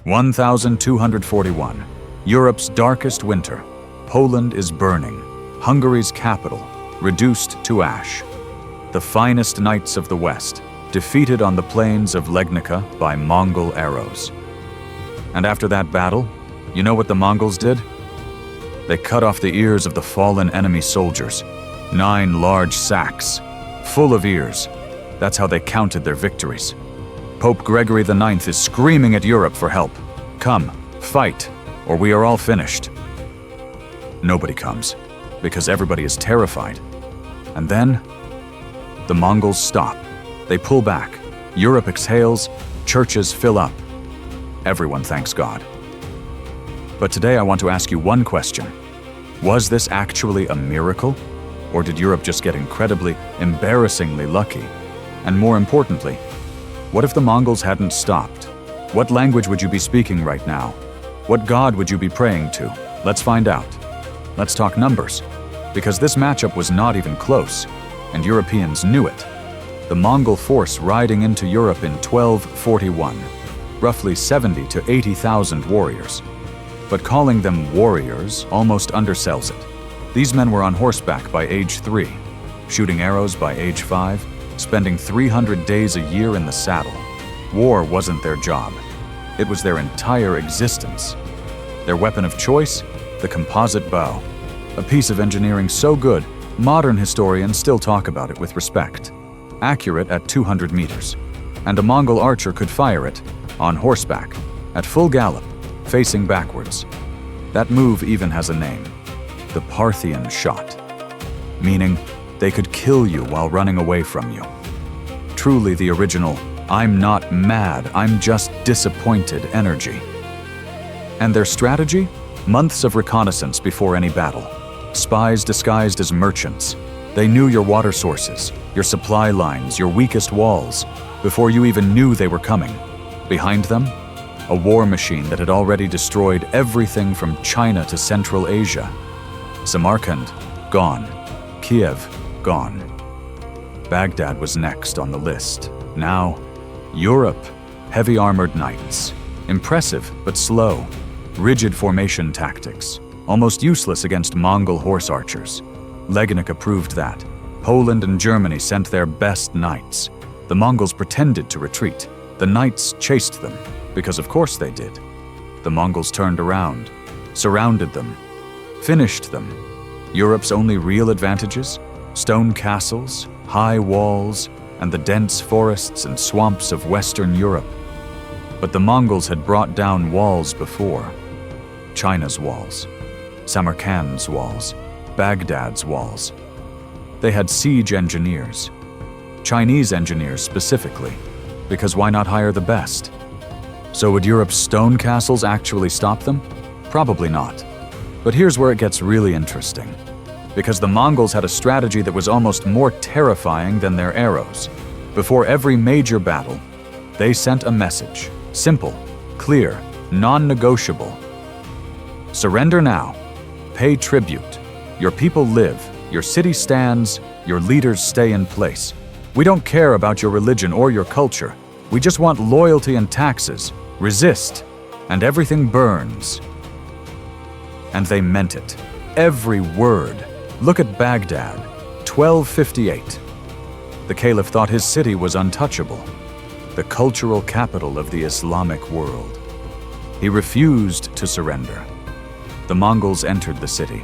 1241. Europe's darkest winter. Poland is burning. Hungary's capital, reduced to ash. The finest knights of the West, defeated on the plains of Legnica by Mongol arrows. And after that battle, you know what the Mongols did? They cut off the ears of the fallen enemy soldiers. 9 large sacks, full of ears. That's how they counted their victories. Pope Gregory IX is screaming at Europe for help. Come, fight, or we are all finished. Nobody comes, because everybody is terrified. And then, the Mongols stop. They pull back. Europe exhales, churches fill up. Everyone thanks God. But today I want to ask you one question. Was this actually a miracle? Or did Europe just get incredibly, embarrassingly lucky? And more importantly, what if the Mongols hadn't stopped? What language would you be speaking right now? What god would you be praying to? Let's find out. Let's talk numbers. Because this matchup was not even close, and Europeans knew it. The Mongol force riding into Europe in 1241, roughly 70 to 80,000 warriors. But calling them warriors almost undersells it. These men were on horseback by age 3, shooting arrows by age 5, spending 300 days a year in the saddle. War wasn't their job. It was their entire existence. Their weapon of choice? The composite bow. A piece of engineering so good, modern historians still talk about it with respect. Accurate at 200 meters. And a Mongol archer could fire it, on horseback, at full gallop, facing backwards. That move even has a name. The Parthian shot. Meaning, they could kill you while running away from you. Truly the original, I'm not mad, I'm just disappointed energy. And their strategy? Months of reconnaissance before any battle. Spies disguised as merchants. They knew your water sources, your supply lines, your weakest walls, before you even knew they were coming. Behind them, a war machine that had already destroyed everything from China to Central Asia. Samarkand, gone. Kiev, gone. Baghdad was next on the list. Now, Europe, heavy armored knights. Impressive, but slow. Rigid formation tactics, almost useless against Mongol horse archers. Legnica proved that. Poland and Germany sent their best knights. The Mongols pretended to retreat. The knights chased them, because of course they did. The Mongols turned around, surrounded them, finished them. Europe's only real advantages? Stone castles, high walls, and the dense forests and swamps of Western Europe. But the Mongols had brought down walls before. China's walls, Samarkand's walls, Baghdad's walls. They had siege engineers, Chinese engineers specifically, because why not hire the best? So would Europe's stone castles actually stop them? Probably not. But here's where it gets really interesting. Because the Mongols had a strategy that was almost more terrifying than their arrows. Before every major battle, they sent a message. Simple, clear, non-negotiable. Surrender now. Pay tribute. Your people live, your city stands, your leaders stay in place. We don't care about your religion or your culture. We just want loyalty and taxes. Resist, and everything burns. And they meant it. Every word. Look at Baghdad, 1258. The Caliph thought his city was untouchable, the cultural capital of the Islamic world. He refused to surrender. The Mongols entered the city.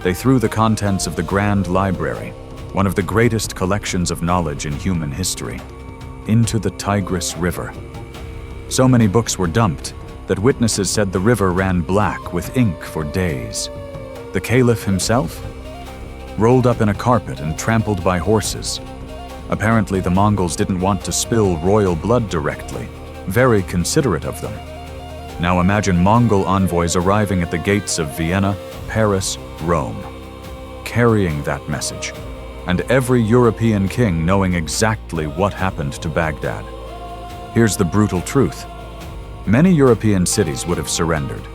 They threw the contents of the Grand Library, one of the greatest collections of knowledge in human history, into the Tigris River. So many books were dumped that witnesses said the river ran black with ink for days. The Caliph himself? Rolled up in a carpet and trampled by horses. Apparently the Mongols didn't want to spill royal blood directly. Very considerate of them. Now imagine Mongol envoys arriving at the gates of Vienna, Paris, Rome, carrying that message, and every European king knowing exactly what happened to Baghdad. Here's the brutal truth. Many European cities would have surrendered,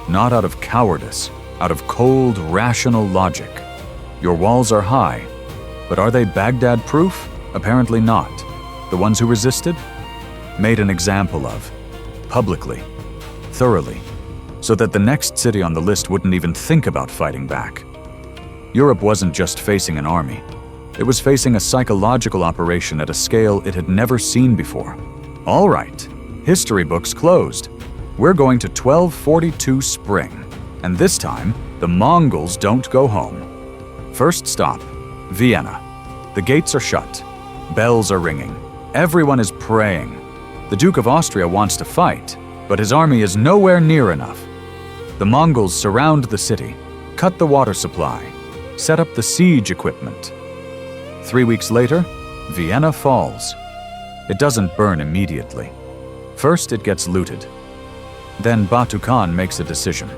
not out of cowardice, out of cold, rational logic. Your walls are high, but are they Baghdad-proof? Apparently not. The ones who resisted? Made an example of, publicly, thoroughly, so that the next city on the list wouldn't even think about fighting back. Europe wasn't just facing an army. It was facing a psychological operation at a scale it had never seen before. All right, history books closed. We're going to 1242 spring, and this time, the Mongols don't go home. First stop, Vienna. The gates are shut. Bells are ringing. Everyone is praying. The Duke of Austria wants to fight, but his army is nowhere near enough. The Mongols surround the city, cut the water supply, set up the siege equipment. 3 weeks later, Vienna falls. It doesn't burn immediately. First, it gets looted. Then Batu Khan makes a decision.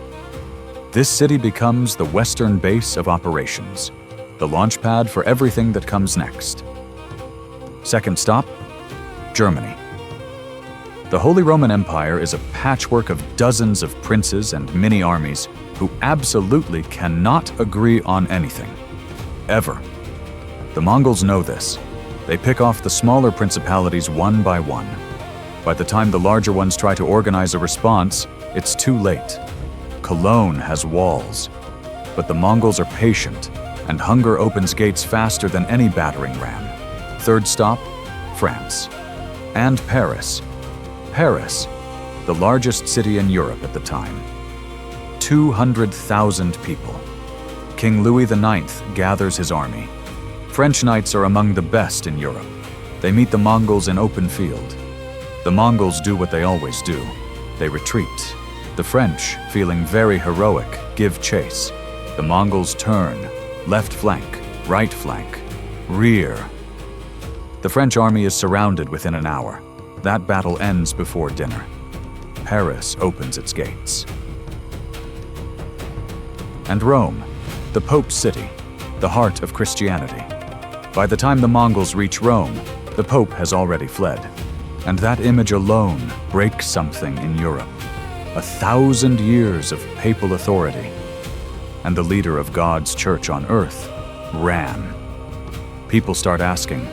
This city becomes the western base of operations, the launchpad for everything that comes next. Second stop, Germany. The Holy Roman Empire is a patchwork of dozens of princes and mini-armies who absolutely cannot agree on anything. Ever. The Mongols know this. They pick off the smaller principalities one by one. By the time the larger ones try to organize a response, it's too late. Cologne has walls. But the Mongols are patient, and hunger opens gates faster than any battering ram. Third stop, France. And Paris. Paris, the largest city in Europe at the time. 200,000 people. King Louis IX gathers his army. French knights are among the best in Europe. They meet the Mongols in open field. The Mongols do what they always do. They retreat. The French, feeling very heroic, give chase. The Mongols turn, left flank, right flank, rear. The French army is surrounded within an hour. That battle ends before dinner. Paris opens its gates. And Rome, the Pope's city, the heart of Christianity. By the time the Mongols reach Rome, the Pope has already fled. And that image alone breaks something in Europe. 1,000 years of papal authority. And the leader of God's church on earth ran. People start asking,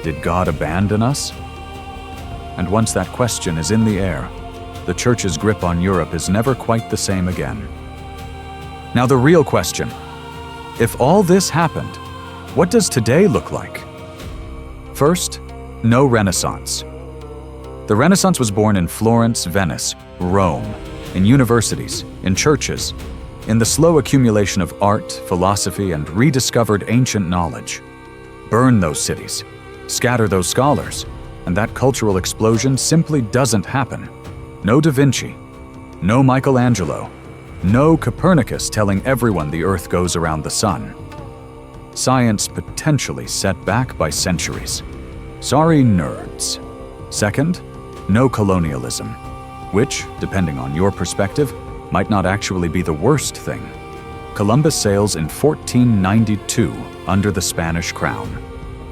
did God abandon us? And once that question is in the air, the church's grip on Europe is never quite the same again. Now the real question, if all this happened, what does today look like? First, no Renaissance. The Renaissance was born in Florence, Venice, Rome, in universities, in churches, in the slow accumulation of art, philosophy, and rediscovered ancient knowledge. Burn those cities, scatter those scholars, and that cultural explosion simply doesn't happen. No Da Vinci, no Michelangelo, no Copernicus telling everyone the Earth goes around the sun. Science potentially set back by centuries. Sorry, nerds. Second, no colonialism, which, depending on your perspective, might not actually be the worst thing. Columbus sails in 1492 under the Spanish crown.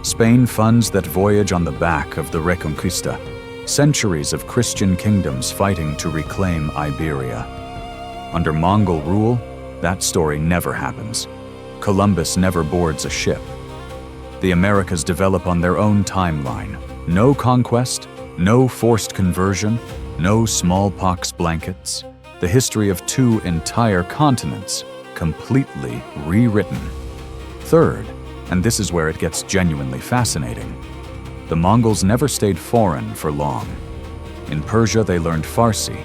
Spain funds that voyage on the back of the Reconquista, centuries of Christian kingdoms fighting to reclaim Iberia. Under Mongol rule, that story never happens. Columbus never boards a ship. The Americas develop on their own timeline. No conquest, no forced conversion, no smallpox blankets. The history of 2 entire continents, completely rewritten. Third, and this is where it gets genuinely fascinating, the Mongols never stayed foreign for long. In Persia, they learned Farsi.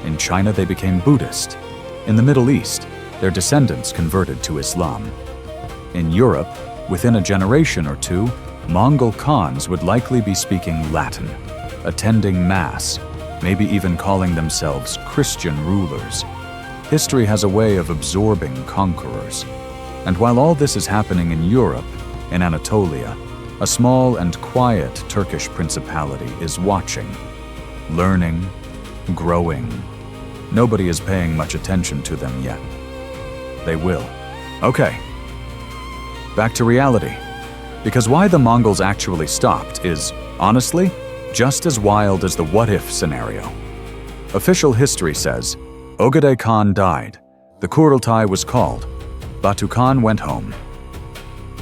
In China, they became Buddhist. In the Middle East, their descendants converted to Islam. In Europe, within a generation or two, Mongol Khans would likely be speaking Latin, attending Mass, maybe even calling themselves Christian rulers. History has a way of absorbing conquerors. And while all this is happening in Europe, in Anatolia, a small and quiet Turkish principality is watching, learning, growing. Nobody is paying much attention to them yet. They will. Okay. Back to reality. Because why the Mongols actually stopped is, honestly, just as wild as the what-if scenario. Official history says, Ögedei Khan died, the Kurultai was called, Batu Khan went home.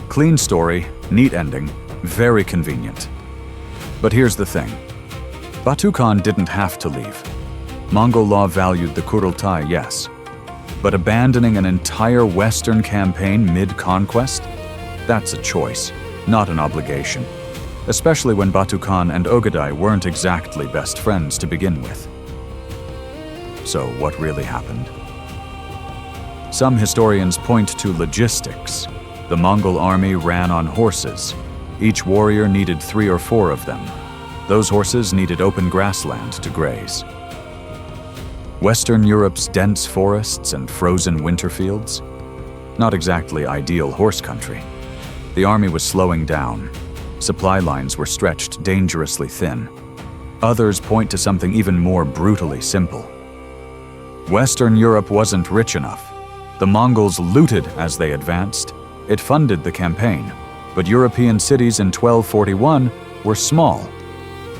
Clean story, neat ending, very convenient. But here's the thing. Batu Khan didn't have to leave. Mongol law valued the Kurultai, yes. But abandoning an entire Western campaign mid-conquest? That's a choice, not an obligation. Especially when Batu Khan and Ogadai weren't exactly best friends to begin with. So what really happened? Some historians point to logistics. The Mongol army ran on horses. Each warrior needed 3 or 4 of them. Those horses needed open grassland to graze. Western Europe's dense forests and frozen winter fields? Not exactly ideal horse country. The army was slowing down. Supply lines were stretched dangerously thin. Others point to something even more brutally simple. Western Europe wasn't rich enough. The Mongols looted as they advanced. It funded the campaign. But European cities in 1241 were small,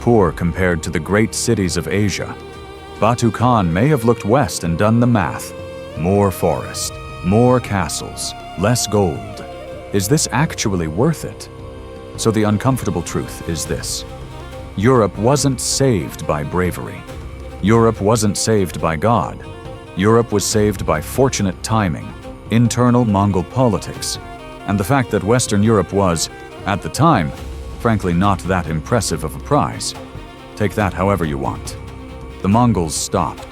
poor compared to the great cities of Asia. Batu Khan may have looked west and done the math. More forest, more castles, less gold. Is this actually worth it? So the uncomfortable truth is this. Europe wasn't saved by bravery. Europe wasn't saved by God. Europe was saved by fortunate timing, internal Mongol politics, and the fact that Western Europe was, at the time, frankly not that impressive of a prize. Take that however you want. The Mongols stopped.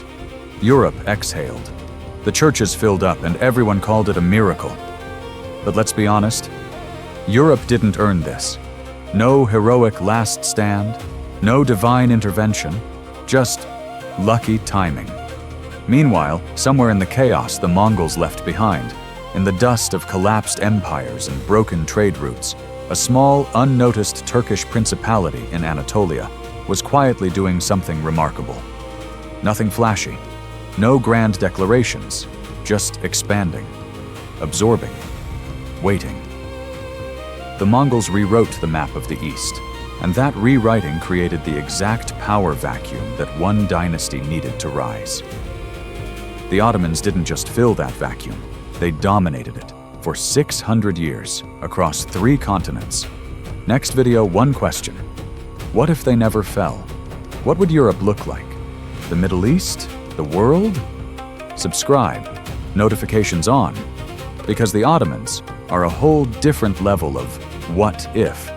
Europe exhaled. The churches filled up and everyone called it a miracle. But let's be honest, Europe didn't earn this. No heroic last stand, no divine intervention, just lucky timing. Meanwhile, somewhere in the chaos the Mongols left behind, in the dust of collapsed empires and broken trade routes, a small, unnoticed Turkish principality in Anatolia was quietly doing something remarkable. Nothing flashy, no grand declarations, just expanding, absorbing, waiting. The Mongols rewrote the map of the East, and that rewriting created the exact power vacuum that one dynasty needed to rise. The Ottomans didn't just fill that vacuum, they dominated it for 600 years across 3 continents. Next video, one question. What if they never fell? What would Europe look like? The Middle East? The world? Subscribe, notifications on, because the Ottomans are a whole different level of what if.